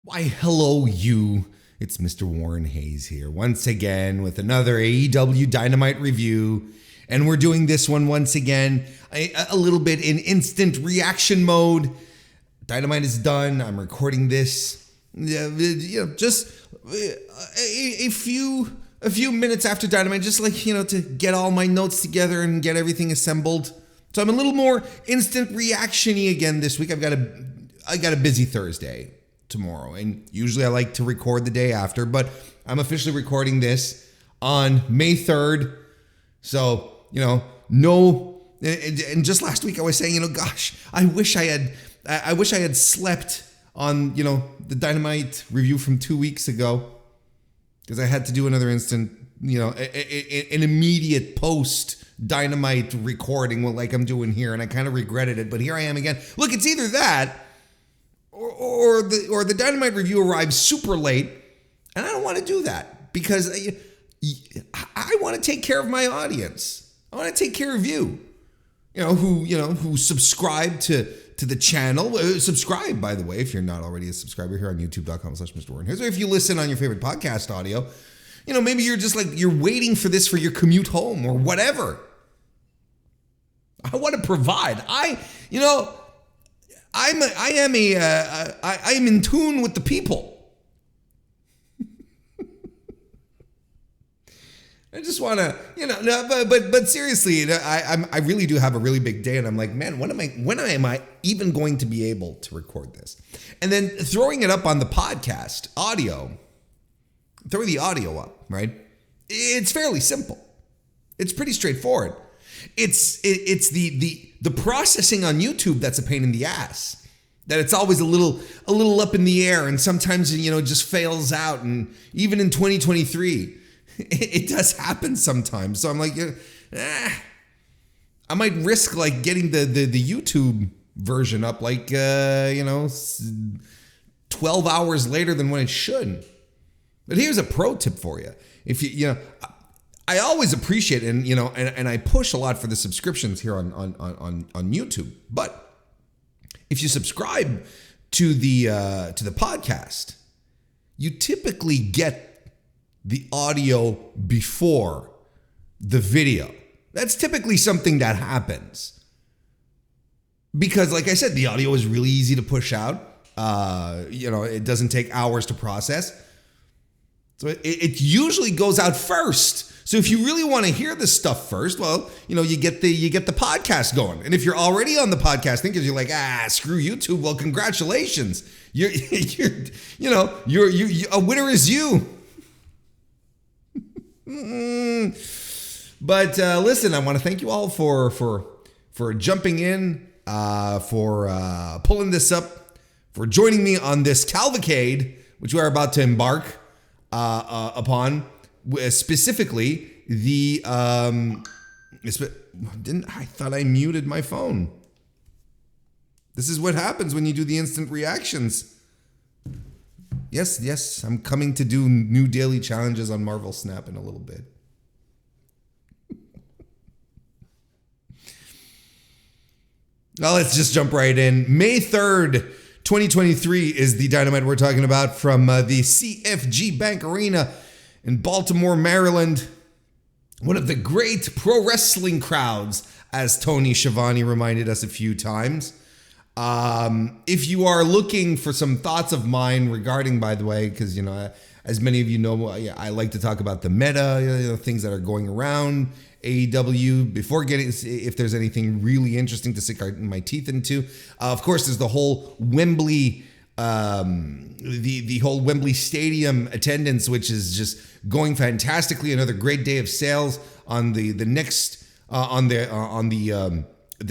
Why, hello, you. It's MrWarrenHayes here once again with another AEW Dynamite review. And we're doing this one once again a little bit in instant reaction mode. Dynamite is done. I'm recording this, just a few minutes after Dynamite, just to get all my notes together and get everything assembled. So I'm a little more instant reaction-y again this week. I got a busy Thursday tomorrow, and usually I like to record the day after, but I'm officially recording this on May 3rd. So, and just last week I was saying, gosh, I wish I had slept on, the Dynamite review from 2 weeks ago, because I had to do another instant, an immediate post Dynamite recording like I'm doing here, and I kind of regretted it, but here I am again. Look, it's either that or the Dynamite review arrives super late, and I don't want to do that because I want to take care of my audience. I want to take care of you, who subscribe to the channel. Subscribe, by the way, if you're not already a subscriber here on youtube.com/MrWarrenHayes, or if you listen on your favorite podcast audio, maybe you're just you're waiting for this for your commute home or whatever. I want to provide. I am in tune with the people. I just want to, but seriously, I really do have a really big day, and I'm like, man, when am I even going to be able to record this? And then throwing it up on the podcast audio, throw the audio up, right? It's fairly simple. It's pretty straightforward. It's the processing on YouTube that's a pain in the ass. That it's always a little up in the air, and sometimes it just fails out. And even in 2023, it does happen sometimes. So I'm like, I might risk getting the YouTube version up 12 hours later than when it should. But here's a pro tip for you. If I always appreciate and I push a lot for the subscriptions here on YouTube. But if you subscribe to the podcast, you typically get the audio before the video. That's typically something that happens. Because like I said, the audio is really easy to push out. It doesn't take hours to process. So it usually goes out first. So if you really want to hear this stuff first, well, you get the podcast going. And if you're already on the podcast thing because you're like, screw YouTube, well, congratulations. You're a winner is you. But listen, I want to thank you all for jumping in, for pulling this up, for joining me on this cavalcade, which we are about to embark upon. Specifically, I thought I muted my phone. This is what happens when you do the instant reactions. Yes, I'm coming to do new daily challenges on Marvel Snap in a little bit. Now let's just jump right in. May 3rd, 2023 is the Dynamite we're talking about from the CFG Bank Arena in Baltimore, Maryland. One of the great pro wrestling crowds, as Tony Schiavone reminded us a few times. If you are looking for some thoughts of mine regarding, by the way, because, as many of you know, I like to talk about the meta, things that are going around AEW before getting, if there's anything really interesting to sink my teeth into. Of course, there's the whole Wembley, the whole Wembley Stadium attendance, which is just going fantastically. Another great day of sales on the next on the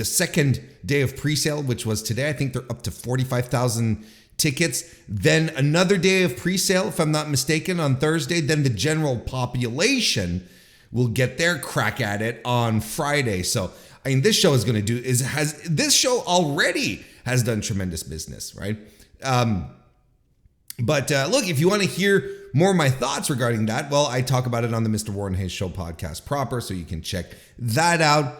second day of pre-sale, which was today. I think they're up to 45,000 tickets. Then another day of pre-sale, if I'm not mistaken, on Thursday. Then the general population will get their crack at it on Friday. So this show is going to this show already has done tremendous business, right? But look, if you want to hear more of my thoughts regarding that, well, I talk about it on the MrWarrenHayes Show podcast proper, so you can check that out.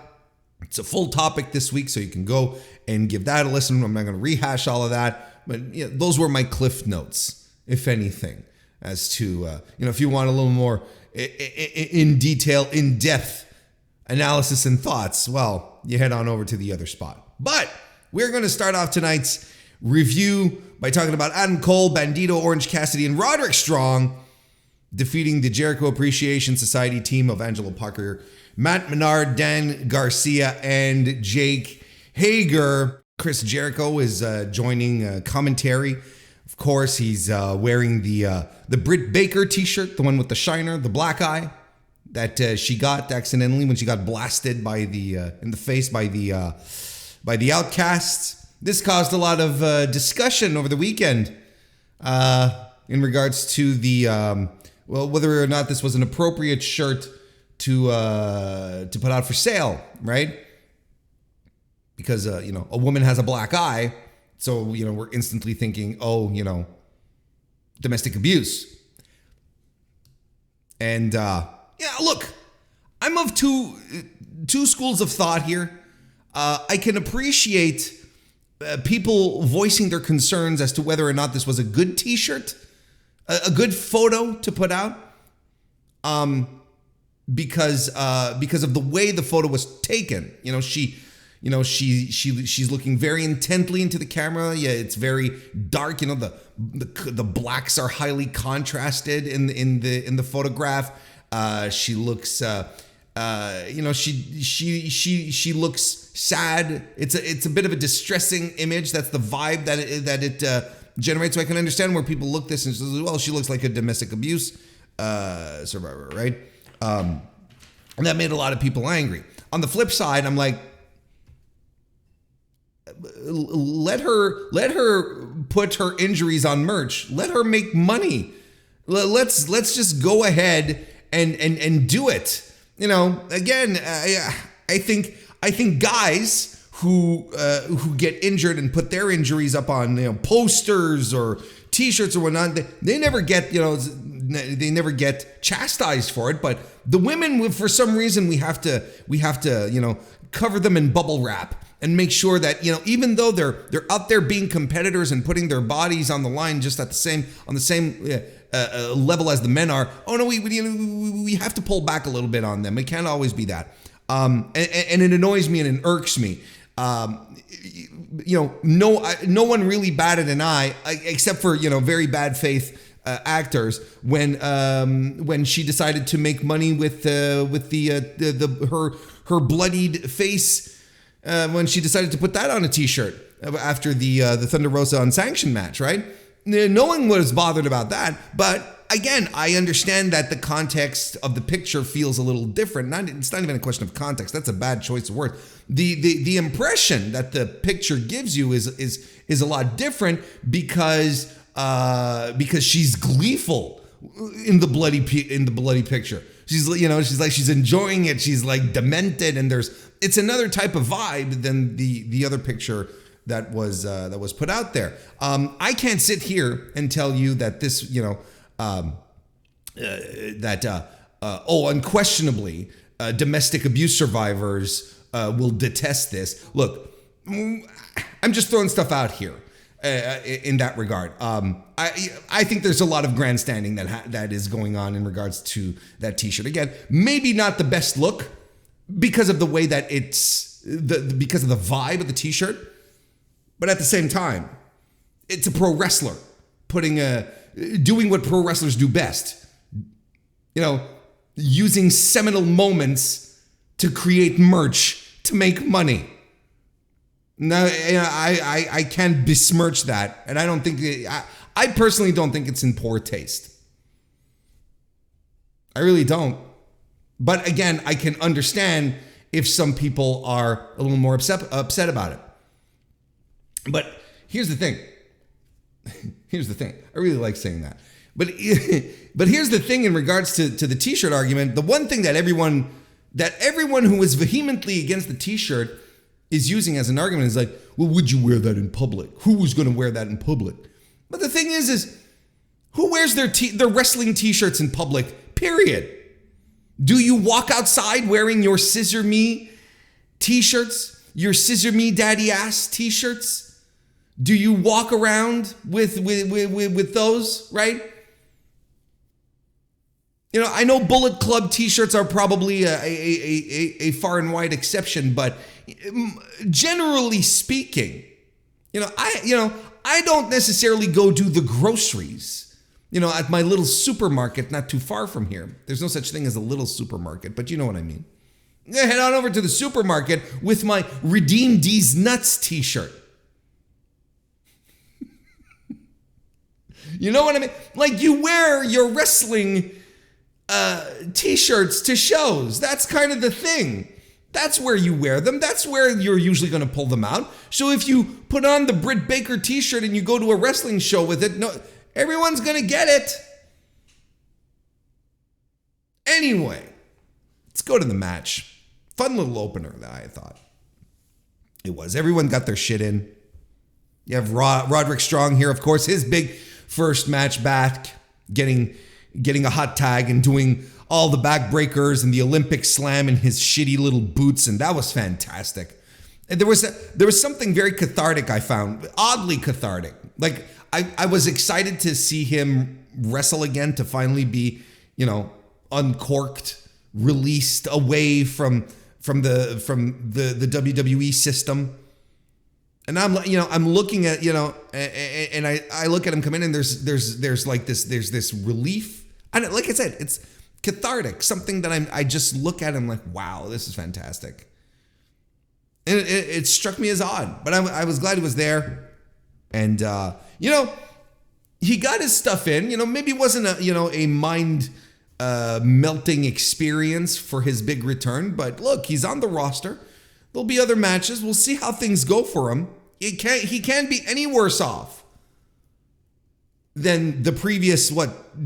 It's a full topic this week, so you can go and give that a listen. I'm not going to rehash all of that, but those were my cliff notes. if anything, as to, if you want a little more in detail, in-depth analysis and thoughts, well, you head on over to the other spot. But we're going to start off tonight's review by talking about Adam Cole, Bandido, Orange Cassidy, and Roderick Strong defeating the Jericho Appreciation Society team of Angelo Parker, Matt Menard, Dan Garcia, and Jake Hager. Chris Jericho is joining commentary. Of course, he's wearing the Britt Baker t-shirt, the one with the shiner, the black eye that she got accidentally when she got blasted in the face by the Outcasts. This caused a lot of discussion over the weekend in regards to the whether or not this was an appropriate shirt to put out for sale, right? Because a woman has a black eye, so we're instantly thinking, domestic abuse. And look, I'm of two schools of thought here. I can appreciate people voicing their concerns as to whether or not this was a good t-shirt, a good photo to put out, because of the way the photo was taken. She's looking very intently into the camera. Yeah, it's very dark. The blacks are highly contrasted in the photograph. She looks she looks sad. It's a bit of a distressing image. That's the vibe that it generates. So I can understand where people look this and say, well, she looks like a domestic abuse survivor, right? And that made a lot of people angry. On the flip side, I'm like, let her put her injuries on merch. Let her make money. Let's just go ahead and do it. Again, I think guys who get injured and put their injuries up on to or t-shirts or whatnot, they never get chastised for it. But the women, for some reason, we have to cover them in bubble wrap and make sure that even though they're out there being competitors and putting their bodies on the line just on the same level as the men are. Oh no, we have to pull back a little bit on them. It can't always be that. And it annoys me and it irks me. No one really batted an eye except for very bad faith actors when she decided to make money with her bloodied face when she decided to put that on a t-shirt after the Thunder Rosa unsanctioned match, right? No one was bothered about that, but again, I understand that the context of the picture feels a little different. It's not even a question of context. That's a bad choice of words. The impression that the picture gives you is a lot different because she's gleeful in the bloody picture. She's enjoying it. She's like demented, and it's another type of vibe than the other picture that was put out there. I can't sit here and tell you that this, unquestionably, domestic abuse survivors will detest this. Look, I'm just throwing stuff out here in that regard. I think there's a lot of grandstanding that is going on in regards to that t-shirt. Again, maybe not the best look because of the way that because of the vibe of the t-shirt. But at the same time, it's a pro wrestler doing what pro wrestlers do best. Using seminal moments to create merch to make money. Now, I can't besmirch that, and I personally don't think it's in poor taste. I really don't. But again, I can understand if some people are a little more upset about it. But here's the thing. I really like saying that. But here's the thing in regards to the t-shirt argument. The one thing that everyone who is vehemently against the t-shirt is using as an argument is like, well, would you wear that in public? Who was going to wear that in public? But the thing is who wears their wrestling t-shirts in public, period? Do you walk outside wearing your Scissor Me t-shirts? Your Scissor Me Daddy Ass t-shirts? Do you walk around with those, right? You know, I know Bullet Club t-shirts are probably a far and wide exception, but generally speaking, I don't necessarily go to the groceries, at my little supermarket not too far from here. There's no such thing as a little supermarket, but you know what I mean. I head on over to the supermarket with my Redeem These Nuts t-shirt. You know what I mean? Like, you wear your wrestling t-shirts to shows. That's kind of the thing. That's where you wear them. That's where you're usually going to pull them out. So if you put on the Britt Baker t-shirt and you go to a wrestling show with it, no, everyone's going to get it. Anyway, let's go to the match. Fun little opener that I thought. It was. Everyone got their shit in. You have Roderick Strong here, of course, his big first match back, getting a hot tag and doing all the backbreakers and the Olympic slam in his shitty little boots, and that was fantastic. And there was something very cathartic I found, oddly cathartic. Like I was excited to see him wrestle again, to finally be, uncorked, released away from the WWE system. And I'm looking at, and I look at him come in, and there's this relief. And like I said, it's cathartic, something that I just look at him like, wow, this is fantastic. And it struck me as odd, but I was glad he was there. And, he got his stuff in, maybe it wasn't a mind melting experience for his big return, but look, he's on the roster. There'll be other matches. We'll see how things go for him. He can't be any worse off than the previous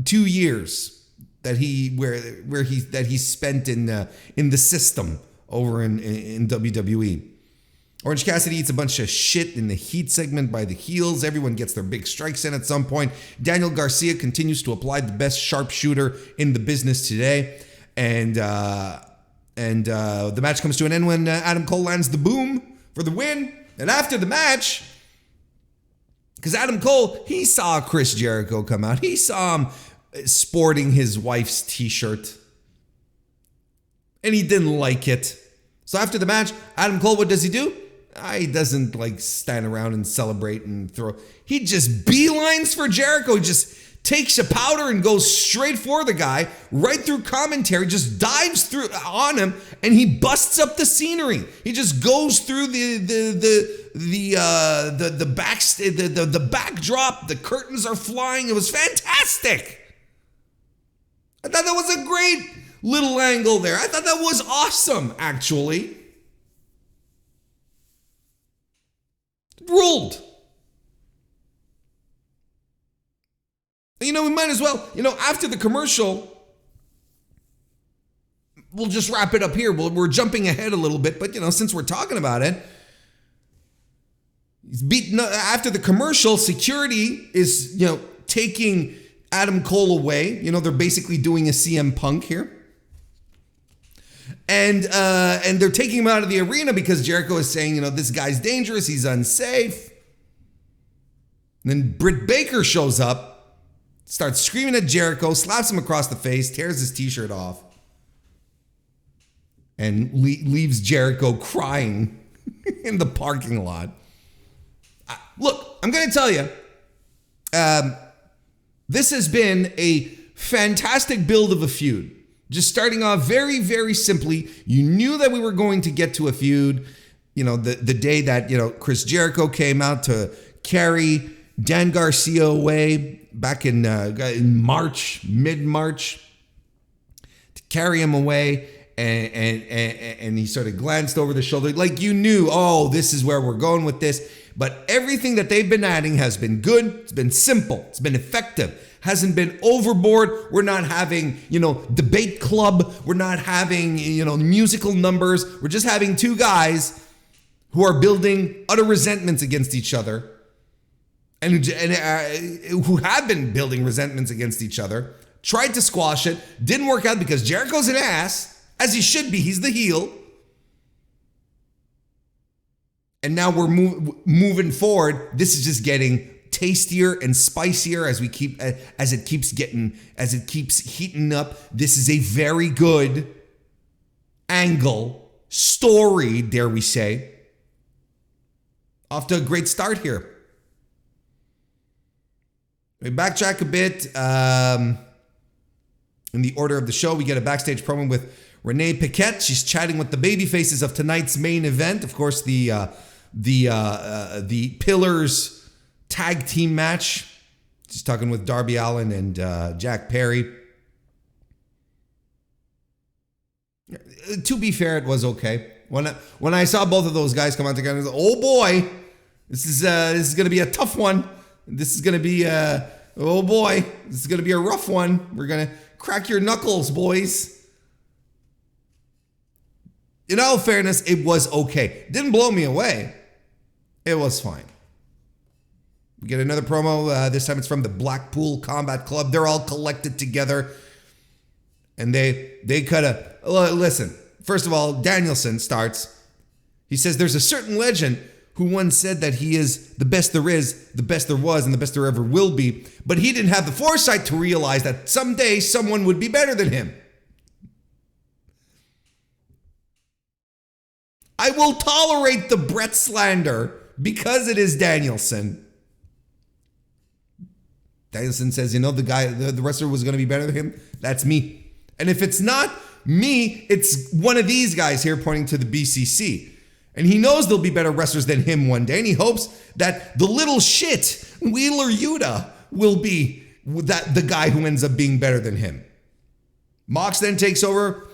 2 years that he spent in the system over in WWE. Orange Cassidy eats a bunch of shit in the heat segment by the heels. Everyone gets their big strikes in at some point. Daniel Garcia continues to apply the best sharpshooter in the business today, and the match comes to an end when Adam Cole lands the boom for the win. And after the match, because Adam Cole, he saw Chris Jericho come out. He saw him sporting his wife's t-shirt. And he didn't like it. So after the match, Adam Cole, what does he do? He doesn't stand around and celebrate and throw. He just beelines for Jericho. He just takes a powder and goes straight for the guy, right through commentary, just dives through on him, and he busts up the scenery. He just goes through the backdrop. The curtains are flying. It was fantastic. I thought that was a great little angle there. I thought that was awesome, actually. Ruled. We might as well, after the commercial, we'll just wrap it up here. We're jumping ahead a little bit, but, since we're talking about it, after the commercial, security is, taking Adam Cole away. They're basically doing a CM Punk here. And they're taking him out of the arena because Jericho is saying, this guy's dangerous. He's unsafe. And then Britt Baker shows up. Starts screaming at Jericho, slaps him across the face, tears his t-shirt off, and leaves Jericho crying in the parking lot. Look, I'm going to tell you, this has been a fantastic build of a feud. Just starting off very, very simply. You knew that we were going to get to a feud, the day that, Chris Jericho came out to carry Dan Garcia away back in March, mid-March, to carry him away, and he sort of glanced over the shoulder, like you knew, this is where we're going with this. But everything that they've been adding has been good. It's been simple. It's been effective. Hasn't been overboard. We're not having, debate club. We're not having, musical numbers. We're just having two guys who are building utter resentments against each other. And who have been building resentments against each other, tried to squash it, didn't work out because Jericho's an ass, as he should be. He's the heel. And now we're moving forward. This is just getting tastier and spicier as it keeps heating up. This is a very good angle, story, dare we say. Off to a great start here. We backtrack a bit. In the order of the show, we get a backstage promo with Renee Paquette. She's chatting with the baby faces of tonight's main event. Of course, the Pillars tag team match. She's talking with Darby Allin and Jack Perry. To be fair, it was okay. When I saw both of those guys come out together, I was like, oh boy, this is going to be a tough one. This is going to be oh boy, this is going to be a rough one. We're going to crack your knuckles, boys. In all fairness, it was okay. Didn't blow me away. It was fine. We get another promo. This time it's from the Blackpool Combat Club. They're all collected together. And they kind of, listen, first of all, Danielson starts. He says there's a certain legend who once said that he is the best there is, the best there was, and the best there ever will be. But he didn't have the foresight to realize that someday someone would be better than him. I will tolerate the Brett slander because it is Danielson. Danielson says, you know, the wrestler was going to be better than him. That's me. And if it's not me, it's one of these guys here pointing to the BCC. And he knows there'll be better wrestlers than him one day. And he hopes that the little shit, Wheeler Yuta, will be the guy who ends up being better than him. Mox then takes over,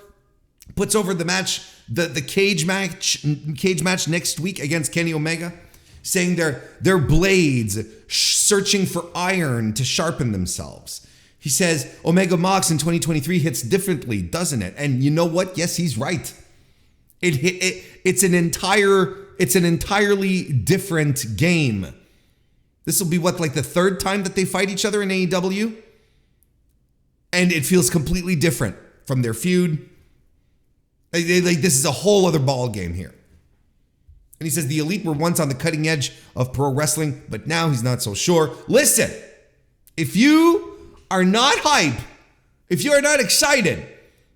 puts over the match, the cage match next week against Kenny Omega, saying they're blades searching for iron to sharpen themselves. He says Omega Mox in 2023 hits differently, doesn't it? And you know what? Yes, he's right. It's an entirely different game. This will be like the third time that they fight each other in AEW, and it feels completely different from their feud. This is a whole other ball game here. And he says the Elite were once on the cutting edge of pro wrestling, but now he's not so sure. Listen, if you are not hype, if you are not excited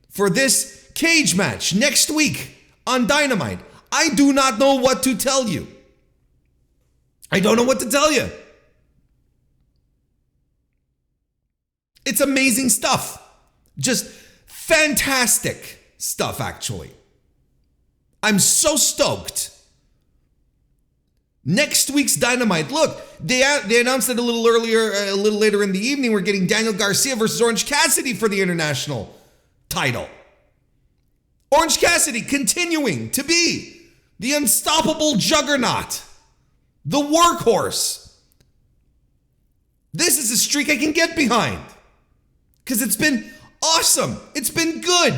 for this cage match next week on Dynamite, I do not know what to tell you. I don't know what to tell you. It's amazing stuff. Just fantastic stuff, actually. I'm so stoked. Next week's Dynamite. Look, they announced it a little later in the evening. We're getting Daniel Garcia versus Orange Cassidy for the international title. Orange Cassidy continuing to be the unstoppable juggernaut, the workhorse. This is a streak I can get behind because it's been awesome. It's been good.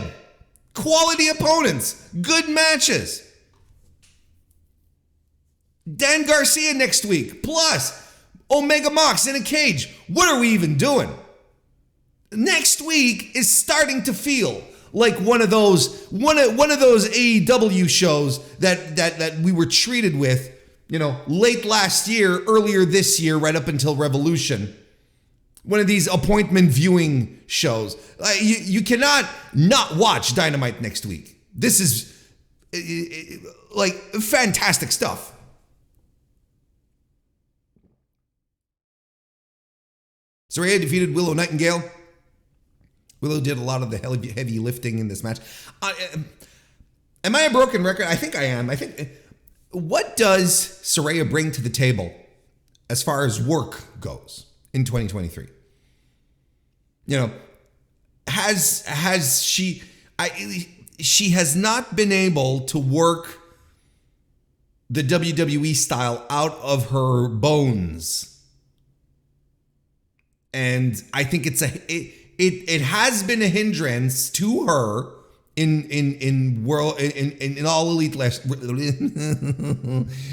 Quality opponents, good matches. Dan Garcia next week, plus Omega Mox in a cage. What are we even doing? Next week is starting to feel like one of those AEW shows that we were treated with, late last year, earlier this year, right up until Revolution. One of these appointment viewing shows. You cannot not watch Dynamite next week. This is fantastic stuff. Saraya defeated Willow Nightingale. Willow did a lot of the heavy lifting in this match. Am I a broken record? I think I am. What does Saraya bring to the table as far as work goes in 2023? Has she? She has not been able to work the WWE style out of her bones. And I think it has been a hindrance to her in all elite.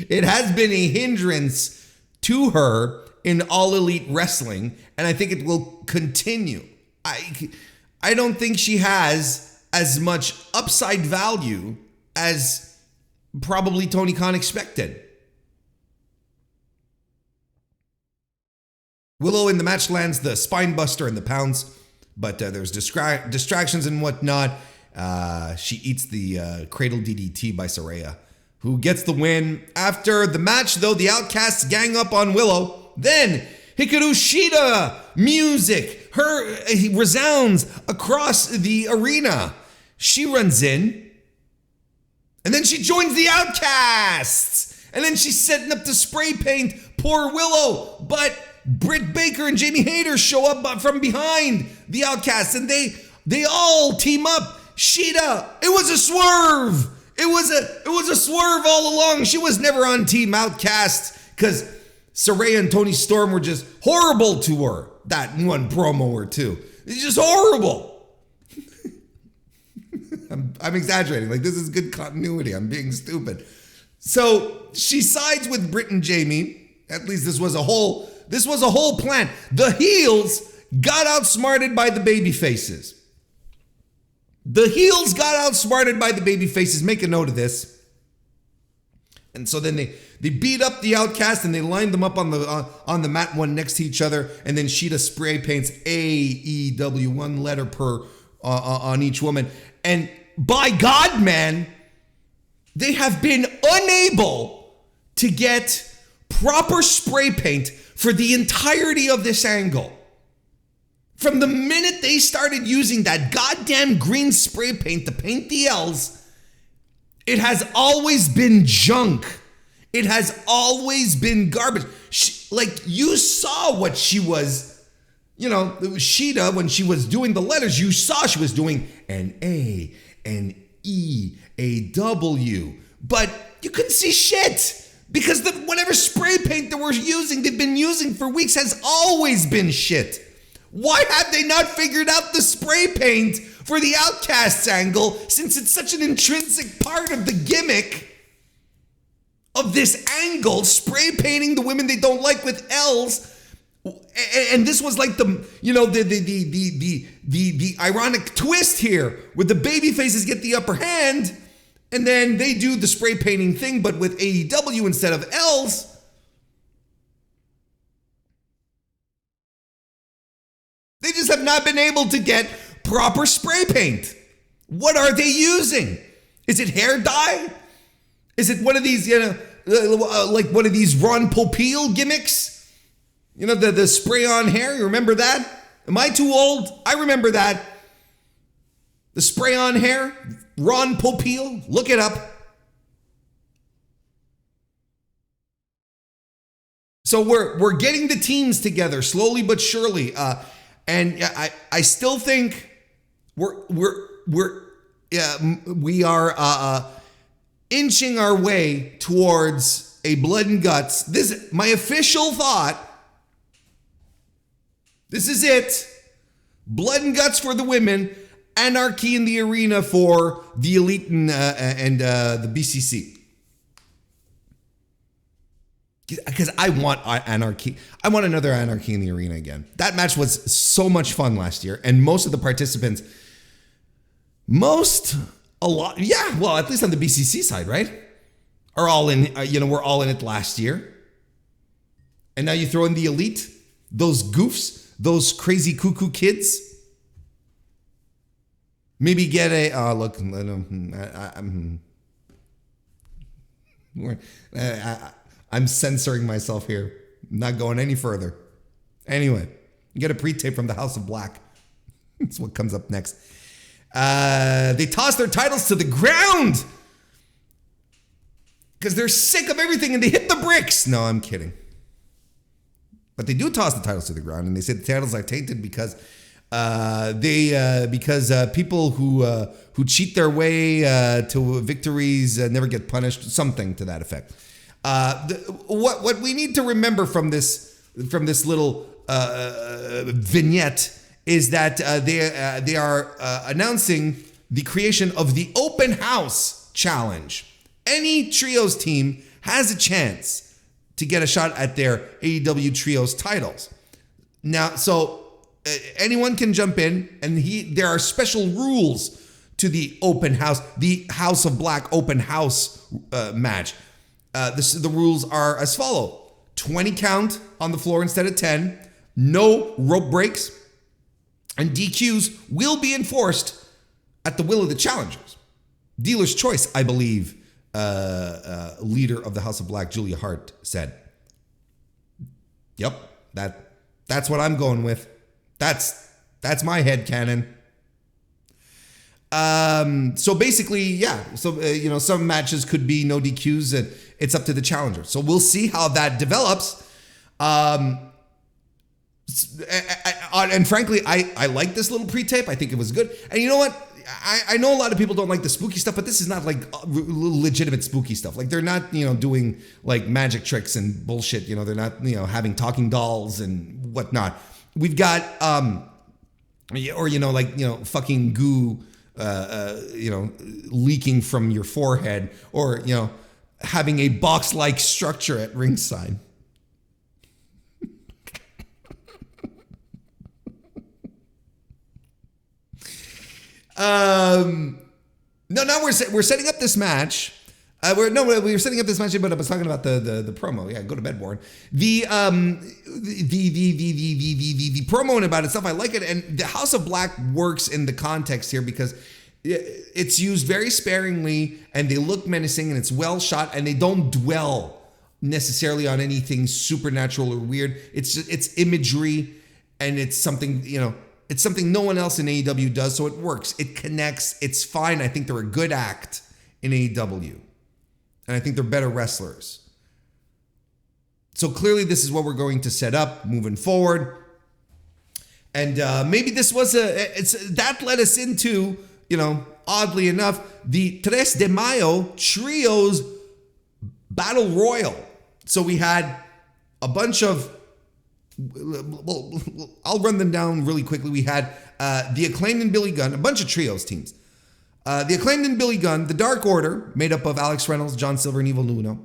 It has been a hindrance to her in all elite wrestling, and I think it will continue. I don't think she has as much upside value as probably Tony Khan expected. Willow in the match lands the spine buster and the pounce, but there's distractions and whatnot. She eats the cradle DDT by Saraya, who gets the win. After the match, though, the Outcasts gang up on Willow. Then Hikaru Shida music he resounds across the arena. She runs in, and then she joins the Outcasts. And then she's setting up to spray paint poor Willow, but Britt Baker and Jamie Hayter show up from behind the Outcasts, and they all team up. Shida, it was a swerve. It was a swerve all along. She was never on Team Outcast because Saraya and Toni Storm were just horrible to her. That one promo or two. It's just horrible. I'm exaggerating. Like, this is good continuity. I'm being stupid. So she sides with Britt and Jamie. At least this was a whole plan. The heels got outsmarted by the baby faces. Make a note of this. And so then they beat up the Outcast and they lined them up on the mat, one next to each other. And then Shida spray paints AEW, one letter per on each woman. And by God, man, they have been unable to get proper spray paint for the entirety of this angle. From the minute they started using that goddamn green spray paint to paint the L's, it has always been junk. It has always been garbage. You saw what she was, Shida, when she was doing the letters, you saw she was doing an A, an E, a W, but you couldn't see shit because whatever spray paint they've been using for weeks has always been shit. Why have they not figured out the spray paint for the Outcasts angle, since it's such an intrinsic part of the gimmick of this angle, spray painting the women they don't like with L's? And this was like the ironic twist here, where the baby faces get the upper hand, and then they do the spray painting thing, but with AEW instead of L's. They just have not been able to get proper spray paint. What are they using? Is it hair dye? Is it one of these, like one of these Ron Popeil gimmicks? The spray on hair, you remember that? Am I too old? I remember that. The spray on hair, Ron Popeil, look it up. So we're getting the teams together slowly but surely, and I still think we are inching our way towards a blood and guts. This my official thought. This is it. Blood and guts for the women. Anarchy in the arena for the elite and the BCC. Because I want anarchy. I want another anarchy in the arena again. That match was so much fun last year. And most of the participants, at least on the BCC side, right? Are all in, we're all in it last year. And now you throw in the elite, those goofs, those crazy cuckoo kids. Maybe get I'm censoring myself here. I'm not going any further. Anyway, you get a pre-tape from the House of Black. That's what comes up next. They toss their titles to the ground because they're sick of everything and they hit the bricks. No, I'm kidding. But they do toss the titles to the ground, and they say the titles are tainted because people who cheat their way to victories never get punished. Something to that effect. What we need to remember from this little vignette is that they are announcing the creation of the Open House Challenge. Any Trios team has a chance to get a shot at their AEW Trios titles. Now, so anyone can jump in, and there are special rules to the Open House, the House of Black Open House match. The rules are as follow: 20 count on the floor instead of 10. no rope breaks, and DQs will be enforced at the will of the challengers. Dealer's choice, I believe, leader of the House of Black, Julia Hart, said. Yep, that's what I'm going with. That's my headcanon. So basically, yeah. So, some matches could be no DQs, and it's up to the challenger. So we'll see how that develops. And frankly, I like this little pre-tape. I think it was good. And you know what? I know a lot of people don't like the spooky stuff, but this is not like legitimate spooky stuff. Like, they're not, doing like magic tricks and bullshit. They're not, having talking dolls and whatnot. We've got, fucking goo, leaking from your forehead, or, having a box-like structure at ringside. No, we're setting up this match. We were setting up this match, but I was talking about the promo. Yeah, go to bed, Warren. The promo and about itself, I like it, and the House of Black works in the context here because it's used very sparingly, and they look menacing, and it's well shot, and they don't dwell necessarily on anything supernatural or weird. It's imagery, and it's something It's something no one else in AEW does, so it works. It connects. It's fine. I think they're a good act in AEW. And I think they're better wrestlers. So clearly this is what we're going to set up moving forward. And maybe this was that led us into, oddly enough, the Tres de Mayo Trios Battle Royal. So we had a bunch of, I'll run them down really quickly. We had the Acclaimed and Billy Gunn, a bunch of trios teams. The Acclaimed and Billy Gunn, the Dark Order, made up of Alex Reynolds, John Silver, and Evil Nuno.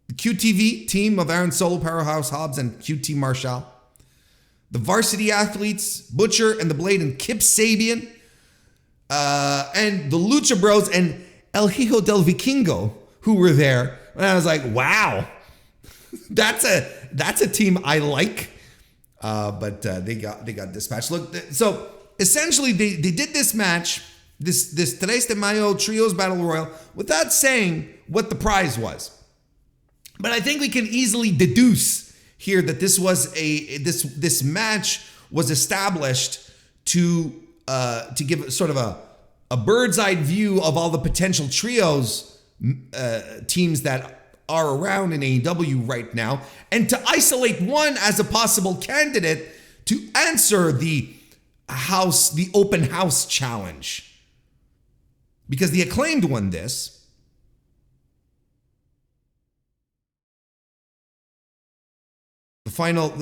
The QTV team of Aaron Solo, Powerhouse Hobbs, and QT Marshall. The Varsity Athletes, Butcher and the Blade, and Kip Sabian. And the Lucha Bros and El Hijo del Vikingo, who were there. And I was like, wow, that's a team I like. But they got dispatched. Look, so essentially they did this match, this Tres de Mayo Trios Battle Royal, without saying what the prize was. But I think we can easily deduce here that this was this match was established to give sort of a bird's eye view of all the potential trios teams that are around in AEW right now, and to isolate one as a possible candidate to answer the open house challenge. Because the Acclaimed won this. The final,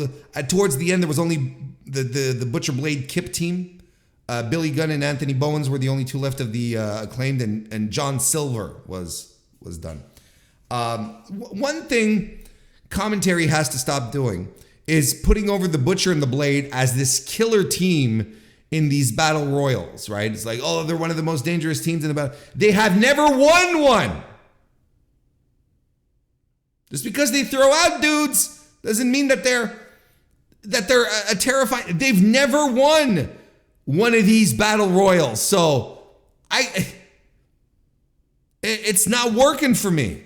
towards the end, there was only the Butcher Blade Kip team. Billy Gunn and Anthony Bowens were the only two left of the Acclaimed, and John Silver was done. One thing commentary has to stop doing is putting over the Butcher and the Blade as this killer team in these battle royals, right? It's like, oh, they're one of the most dangerous teams in the battle. They have never won one. Just because they throw out dudes doesn't mean that they're a terrifying. They've never won one of these battle royals, so it's not working for me.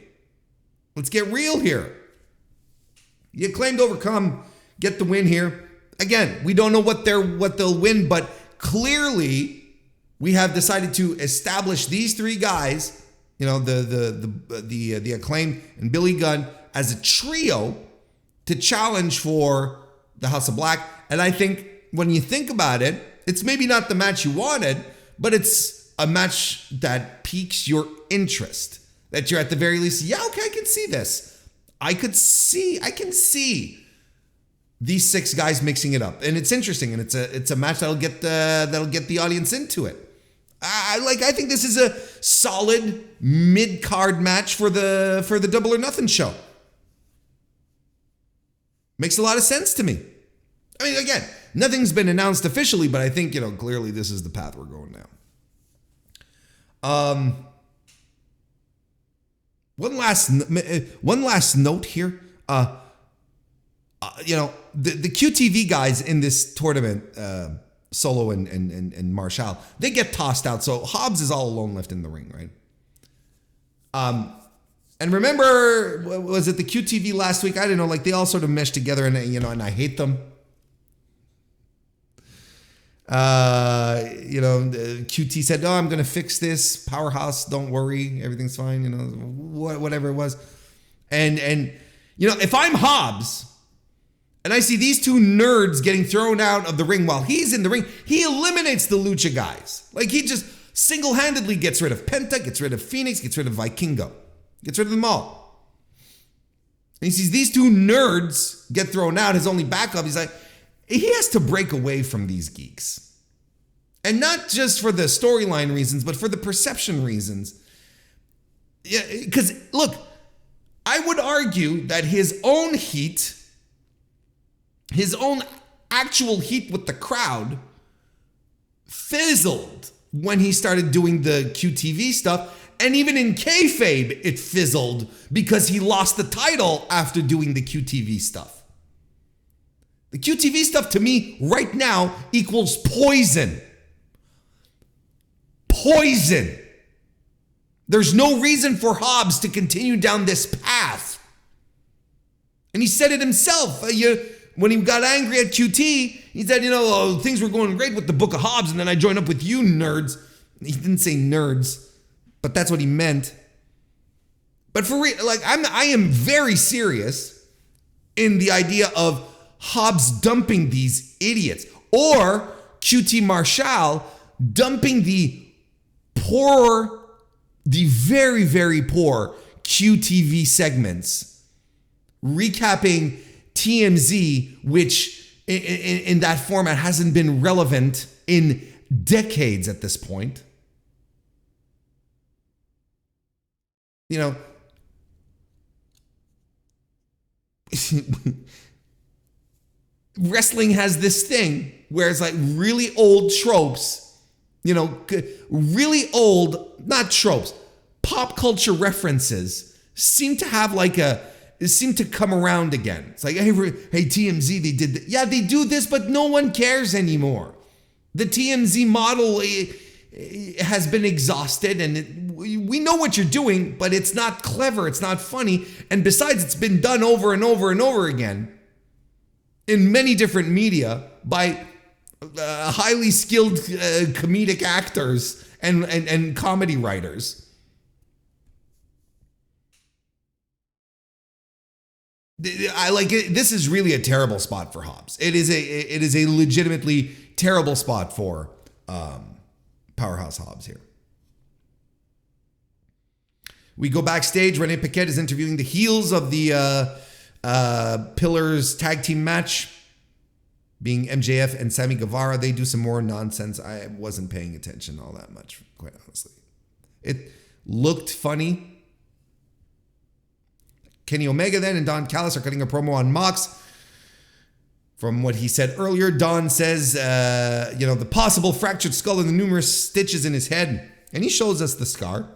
Let's get real here. The Acclaimed overcome, get the win here. Again, we don't know what they'll win, but clearly we have decided to establish these three guys, the Acclaimed and Billy Gunn, as a trio to challenge for the House of Black. And I think when you think about it, it's maybe not the match you wanted, but it's a match that piques your interest. That you're at the very least, yeah, okay, I can see this. I can see these six guys mixing it up, and it's interesting, and it's a match that'll get the audience into it. I think this is a solid mid-card match for the Double or Nothing show. Makes a lot of sense to me. I mean, again, nothing's been announced officially, but I think clearly this is the path we're going now. One last note here. the QTV guys in this tournament, Solo and Marshall, they get tossed out. So Hobbs is all alone left in the ring, right? And remember, was it the QTV last week? I don't know, like they all sort of meshed together and I hate them. QT said, "Oh, I'm going to fix this. Powerhouse, don't worry. Everything's fine." Whatever it was. And if I'm Hobbs and I see these two nerds getting thrown out of the ring while he's in the ring, he eliminates the Lucha guys. Like he just single-handedly gets rid of Penta, gets rid of Phoenix, gets rid of Vikingo, gets rid of them all. And he sees these two nerds get thrown out, his only backup. He's like, he has to break away from these geeks. And not just for the storyline reasons, but for the perception reasons. Yeah, because look, I would argue that his own heat, his own actual heat with the crowd, fizzled when he started doing the QTV stuff. And even in kayfabe, it fizzled because he lost the title after doing the QTV stuff. The QTV stuff to me right now equals poison. Poison. There's no reason for Hobbs to continue down this path. And he said it himself. When he got angry at QT, he said, things were going great with the Book of Hobbs, and then I joined up with you nerds. He didn't say nerds, but that's what he meant. But for real, I am very serious in the idea of Hobbs dumping these idiots, or QT Marshall dumping the very, very poor QTV segments, recapping TMZ, which in that format hasn't been relevant in decades at this point. Wrestling has this thing where it's like really old tropes, really old, not tropes, pop culture references seem to have seem to come around again. It's like, hey TMZ, they did yeah, they do this, but no one cares anymore. The TMZ model has been exhausted, and we know what you're doing, but it's not clever, it's not funny, and besides, it's been done over and over and over again in many different media by highly skilled comedic actors and comedy writers. This is really a terrible spot for Hobbs. It is a legitimately terrible spot for Powerhouse Hobbs here. We go backstage. Renee Paquette is interviewing the heels of the Pillars tag team match, being MJF and Sammy Guevara. They do some more nonsense. I wasn't paying attention all that much, quite honestly. It looked funny. Kenny Omega then and Don Callis are cutting a promo on Mox. From what he said earlier, Don says, the possible fractured skull and the numerous stitches in his head. And he shows us the scar.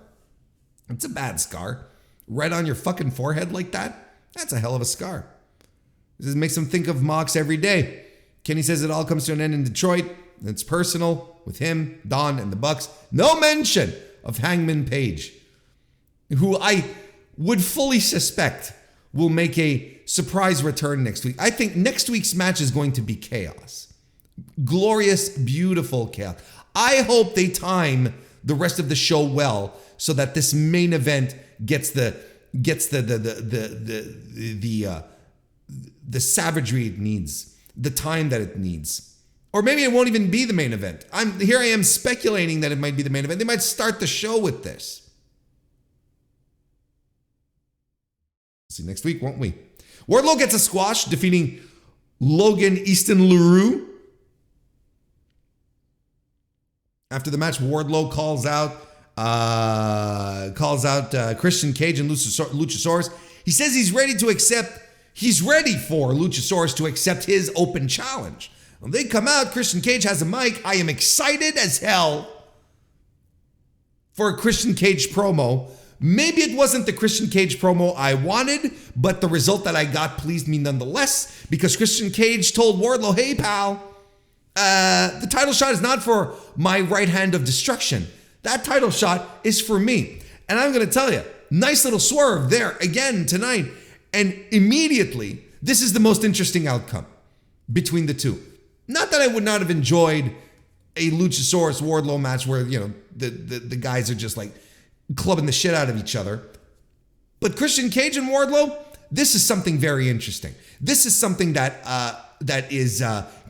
It's a bad scar. Right on your fucking forehead like that? That's a hell of a scar. This makes him think of Mox every day. Kenny says it all comes to an end in Detroit. It's personal with him, Don, and the Bucks. No mention of Hangman Page, who I would fully suspect will make a surprise return next week. I think next week's match is going to be chaos. Glorious, beautiful chaos. I hope they time the rest of the show well so that this main event gets the savagery it needs, the time that it needs. Or maybe it won't even be the main event. I am speculating that it might be the main event. They might start the show with this. See you next week, won't we? Wardlow gets a squash, defeating Logan Easton Laroux. After the match, Wardlow calls out Christian Cage and Luchasaurus. He says he's ready for Luchasaurus to accept his open challenge. When they come out, Christian Cage has a mic. I am excited as hell for a Christian Cage promo Maybe it wasn't the Christian Cage promo I wanted, but the result that I got pleased me nonetheless, because Christian Cage told Wardlow, hey pal, the title shot is not for my right hand of destruction. That title shot is for me. And I'm going to tell you, nice little swerve there again tonight. And immediately, this is the most interesting outcome between the two. Not that I would not have enjoyed a Luchasaurus Wardlow match where, the guys are just like clubbing the shit out of each other. But Christian Cage and Wardlow, this is something very interesting. This is something that is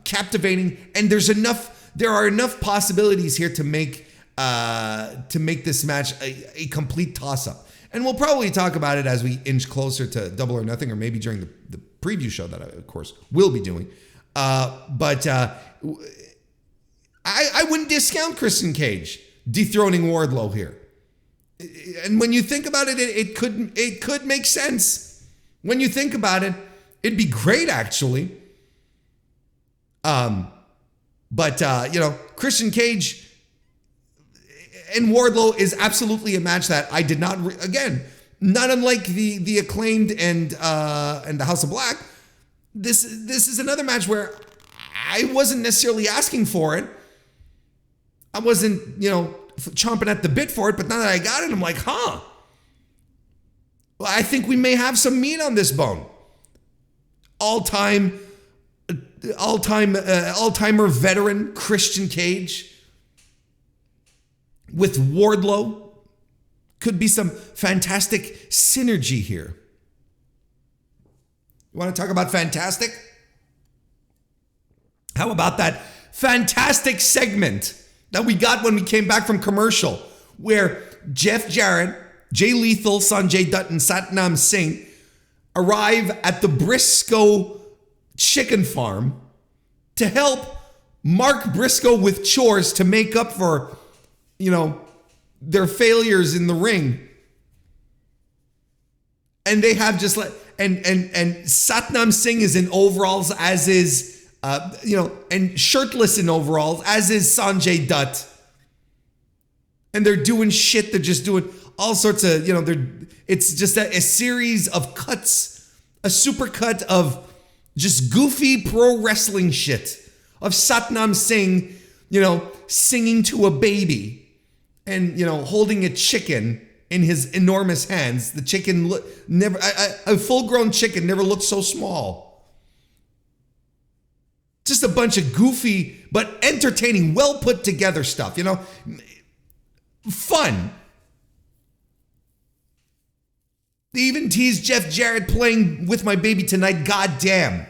captivating, and there are enough possibilities here to make this match a complete toss-up. And we'll probably talk about it as we inch closer to Double or Nothing, or maybe during the preview show that I, of course, will be doing. But I wouldn't discount Christian Cage dethroning Wardlow here. And when you think about it, it could make sense. When you think about it, it'd be great, actually. But Christian Cage and Wardlow is absolutely a match that I did not, again, not unlike the Acclaimed and the House of Black. This is another match where I wasn't necessarily asking for it. I wasn't, chomping at the bit for it, but now that I got it, I'm like, well, I think we may have some meat on this bone. All-timer veteran Christian Cage with Wardlow. Could be some fantastic synergy here. You want to talk about fantastic? How about that fantastic segment that we got when we came back from commercial, where Jeff Jarrett, Jay Lethal, Sanjay Dutt, and Satnam Singh arrive at the Briscoe chicken farm to help Mark Briscoe with chores to make up for, their failures in the ring. And they have just like, and Satnam Singh is in overalls, as is, and shirtless in overalls, as is Sanjay Dutt. And they're doing shit. They're just doing all sorts of, it's just a series of cuts, a super cut of just goofy pro wrestling shit of Satnam Singh, singing to a baby and, holding a chicken in his enormous hands. The chicken, a full-grown chicken never looked so small. Just a bunch of goofy but entertaining, well put together stuff, fun. They even teased Jeff Jarrett playing With My Baby Tonight. Goddamn.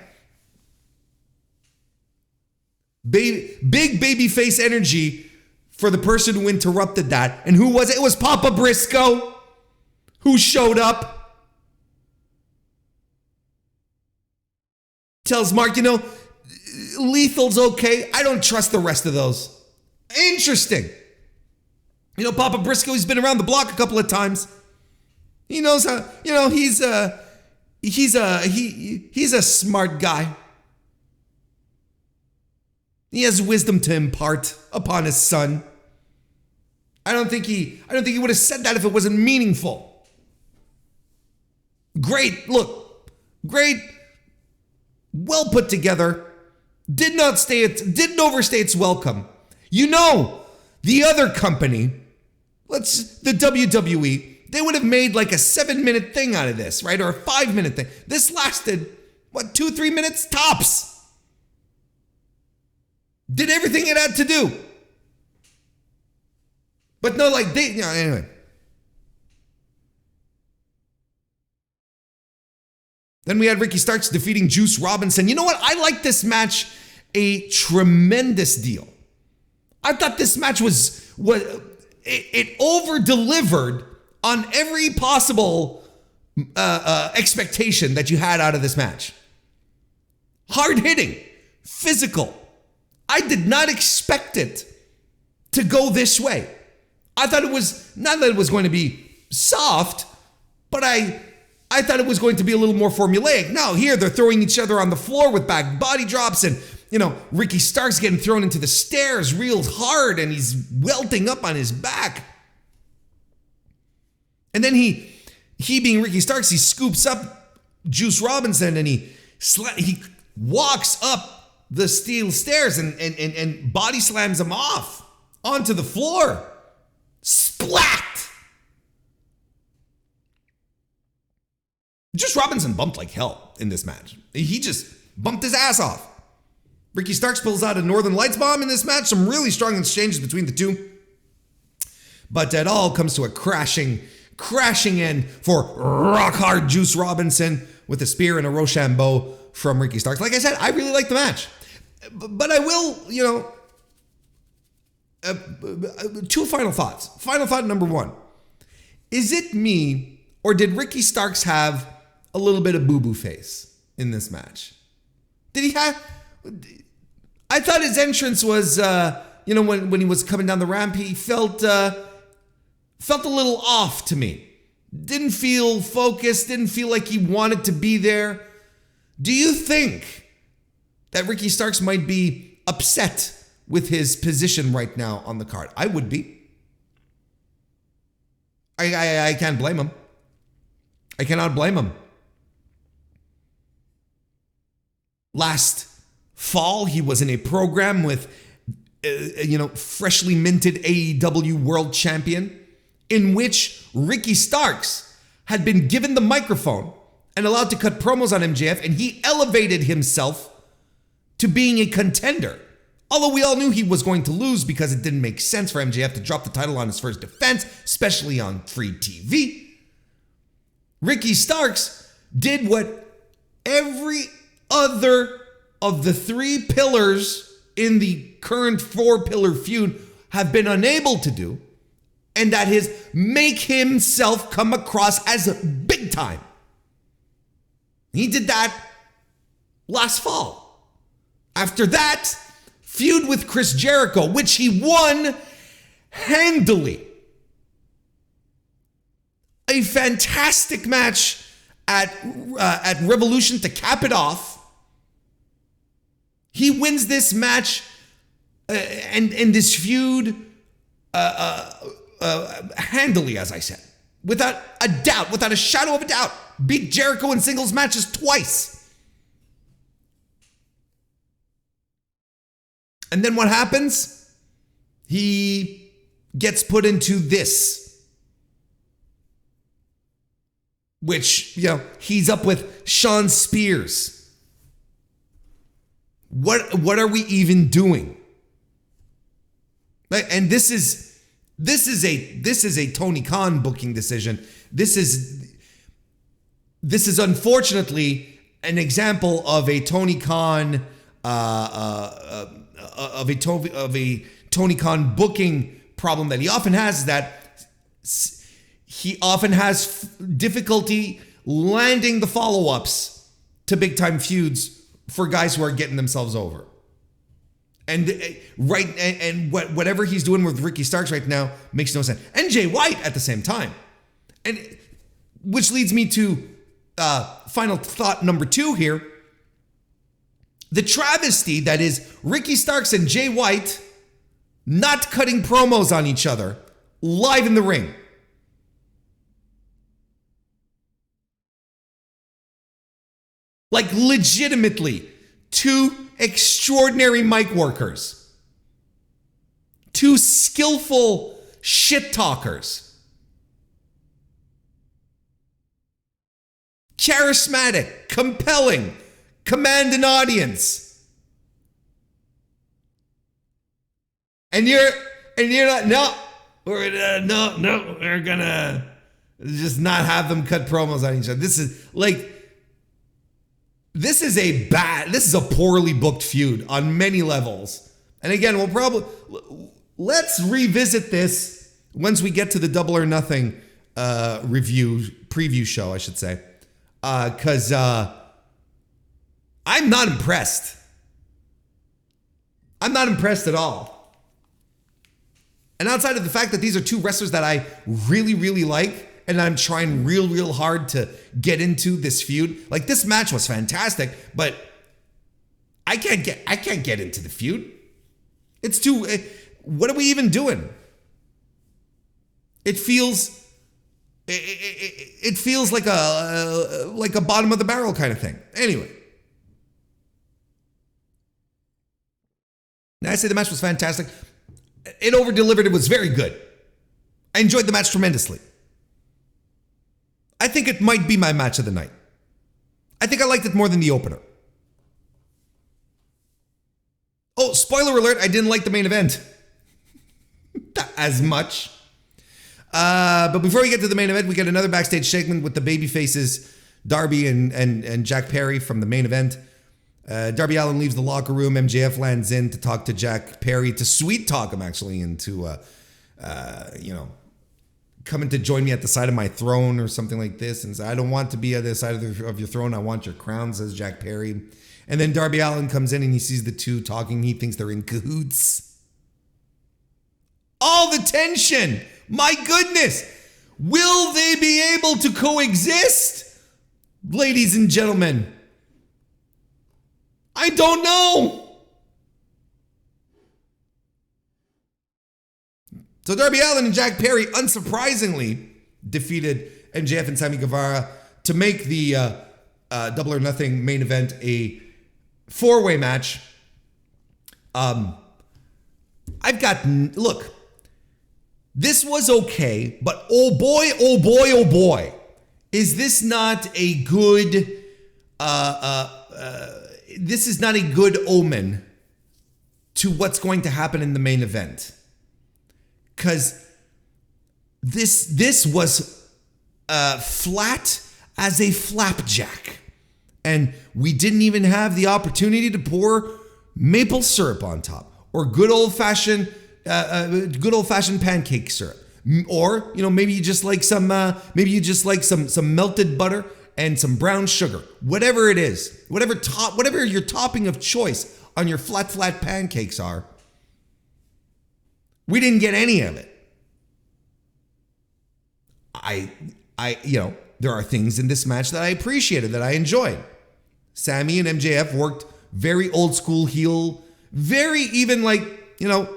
Big baby face energy for the person who interrupted that. And who was it? It was Papa Briscoe who showed up. Tells Mark, Lethal's okay. I don't trust the rest of those. Interesting. Papa Briscoe, he's been around the block a couple of times. He knows how, he's a smart guy. He has wisdom to impart upon his son. I don't think he would have said that if it wasn't meaningful. Great, look. Great. Well put together. Didn't overstay its welcome. The other company, the WWE, they would have made like a 7-minute thing out of this, right? Or a 5-minute thing. This lasted, 2-3 minutes tops. Did everything it had to do. But no, anyway. Then we had Ricky Starks defeating Juice Robinson. You know what? I like this match a tremendous deal. I thought this match it over-delivered on every possible expectation that you had out of this match. Hard-hitting, physical. I did not expect it to go this way. I thought it was, not that it was going to be soft, but I thought it was going to be a little more formulaic. No, here they're throwing each other on the floor with back body drops, and Ricky Starks getting thrown into the stairs real hard, and he's welting up on his back. And then he being Ricky Starks, he scoops up Juice Robinson and he walks up the steel stairs and body slams him off onto the floor. Splat! Juice Robinson bumped like hell in this match. He just bumped his ass off. Ricky Starks pulls out a Northern Lights bomb in this match. Some really strong exchanges between the two. But it all comes to a crashing end for rock hard Juice Robinson with a spear and a Rochambeau from Ricky Starks. Like I said, I really like the match. But I will, two final thoughts. Final thought number one. Is it me or did Ricky Starks have a little bit of boo-boo face in this match? Did he have... I thought his entrance was, when he was coming down the ramp, he felt a little off to me. Didn't feel focused, didn't feel like he wanted to be there. Do you think that Ricky Starks might be upset with his position right now on the card? I would be. I can't blame him. I cannot blame him. Last fall, he was in a program with, freshly minted AEW World Champion, in which Ricky Starks had been given the microphone and allowed to cut promos on MJF, and he elevated himself to being a contender. Although we all knew he was going to lose because it didn't make sense for MJF to drop the title on his first defense, especially on free TV. Ricky Starks did what every other of the three pillars in the current four-pillar feud have been unable to do, and that is make himself come across as big time. He did that last fall. After that, feud with Chris Jericho, which he won handily. A fantastic match at Revolution to cap it off. He wins this match and this feud handily, as I said, without a doubt, without a shadow of a doubt. Beat Jericho in singles matches twice. And then what happens? He gets put into this, which, he's up with Sean Spears. What are we even doing? And this is a Tony Khan booking decision. This is unfortunately an example of a Tony Khan of a Tony Khan booking problem that he often has, is that he often has difficulty landing the follow-ups to big-time feuds for guys who are getting themselves over. And whatever he's doing with Ricky Starks right now makes no sense. And Jay White at the same time. And which leads me to final thought number two here. The travesty that is Ricky Starks and Jay White not cutting promos on each other live in the ring. Like legitimately, two extraordinary mic workers. Two skillful shit talkers. Charismatic, compelling, command an audience. And you're not, we're gonna just not have them cut promos on each other. This is a poorly booked feud on many levels. And again, let's revisit this once we get to the Double or Nothing preview show, I should say. Because I'm not impressed. I'm not impressed at all. And outside of the fact that these are two wrestlers that I really, really like, and I'm trying real, real hard to get into this feud. Like, this match was fantastic, but I can't get into the feud. It's too, what are we even doing? It feels It feels like a bottom of the barrel kind of thing. Anyway. Now I say the match was fantastic. It over-delivered. It was very good. I enjoyed the match tremendously. I think it might be my match of the night. I think I liked it more than the opener. Oh, spoiler alert, I didn't like the main event as much. But before we get to the main event, we get another backstage segment with the baby faces, Darby and Jack Perry from the main event. Darby Allin leaves the locker room. MJF lands in to talk to Jack Perry, to sweet talk him actually into, coming to join me at the side of my throne or something like this. And say, I don't want to be at the side of your throne. I want your crown, says Jack Perry. And then Darby Allin comes in and he sees the two talking. He thinks they're in cahoots. All the tension. My goodness. Will they be able to coexist? Ladies and gentlemen, I don't know. So Darby Allin and Jack Perry, unsurprisingly, defeated MJF and Sammy Guevara to make the Double or Nothing main event a four-way match. Look, this was okay, but oh boy, is this not a good, this is not a good omen to what's going to happen in the main event. Because this was flat as a flapjack. And we didn't even have the opportunity to pour maple syrup on top, or good old fashioned pancake syrup, or maybe you just like some melted butter and some brown sugar, whatever it is, whatever your topping of choice on your flat pancakes are. We didn't get any of it. There are things in this match that I appreciated, that I enjoyed. Sammy and MJF worked very old school heel, very even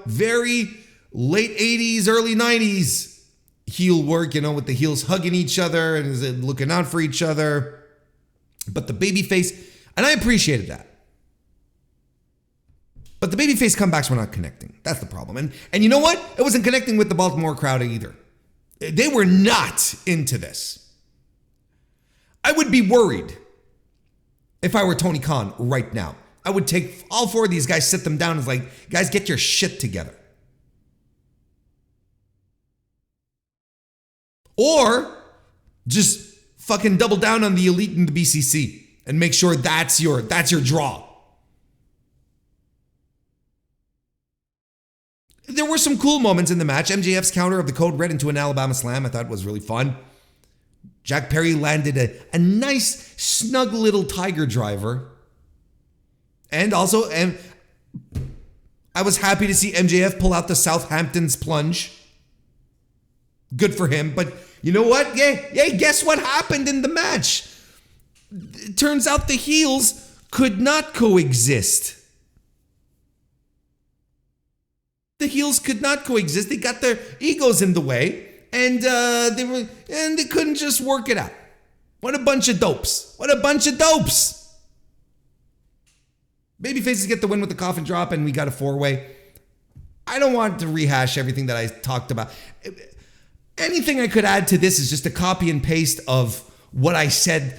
very late 80s, early 90s heel work, with the heels hugging each other and looking out for each other. But the babyface, and I appreciated that. But the babyface comebacks were not connecting. That's the problem. And you know what? It wasn't connecting with the Baltimore crowd either. They were not into this. I would be worried if I were Tony Khan right now. I would take all four of these guys, sit them down, and like, guys, get your shit together. Or just fucking double down on the elite and the BCC and make sure that's your draw. There were some cool moments in the match. MJF's counter of the Code Red into an Alabama Slam I thought was really fun. Jack Perry landed a nice, snug little tiger driver. And I was happy to see MJF pull out the Southampton's plunge. Good for him. But you know what? Yeah, guess what happened in the match? It turns out the heels could not coexist. The heels could not coexist. They got their egos in the way, and they couldn't just work it out. What a bunch of dopes! What a bunch of dopes! Babyfaces get the win with the coffin drop, and we got a four-way. I don't want to rehash everything that I talked about. Anything I could add to this is just a copy and paste of what I said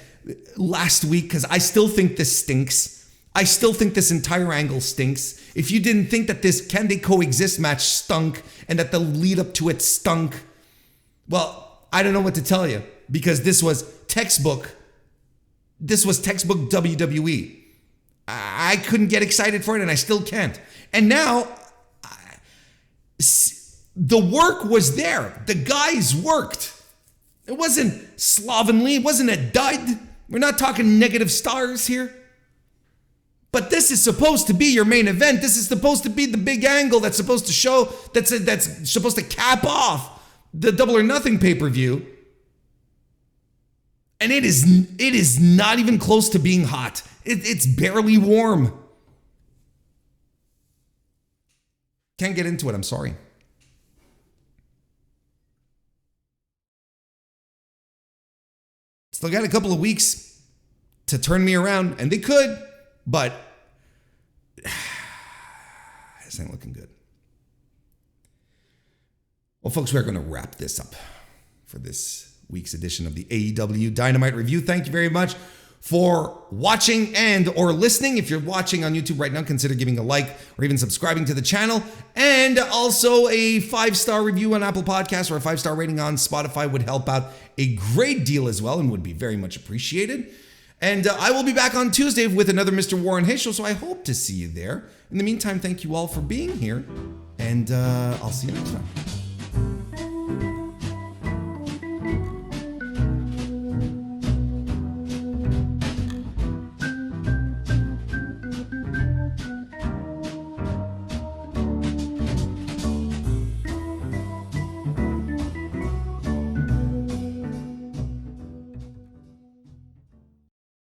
last week, because I still think this stinks. I still think this entire angle stinks. If you didn't think that this Can They Coexist match stunk and that the lead up to it stunk, well, I don't know what to tell you, because this was textbook WWE. I couldn't get excited for it, and I still can't. And now, the work was there. The guys worked. It wasn't slovenly. It wasn't a dud. We're not talking negative stars here. But this is supposed to be your main event. This is supposed to be the big angle that's supposed to show, that's supposed to cap off the Double or Nothing pay-per-view. And it is not even close to being hot. It's barely warm. Can't get into it, I'm sorry. Still got a couple of weeks to turn me around, and they could, but this ain't looking good. Well, folks, we're going to wrap this up for this week's edition of the AEW Dynamite Review. Thank you very much for watching and or listening. If you're watching on YouTube right now, consider giving a like or even subscribing to the channel. And also a 5-star review on Apple Podcasts or a 5-star rating on Spotify would help out a great deal as well and would be very much appreciated. And I will be back on Tuesday with another Mr. Warren Hayes show, so I hope to see you there. In the meantime, thank you all for being here, and I'll see you next time.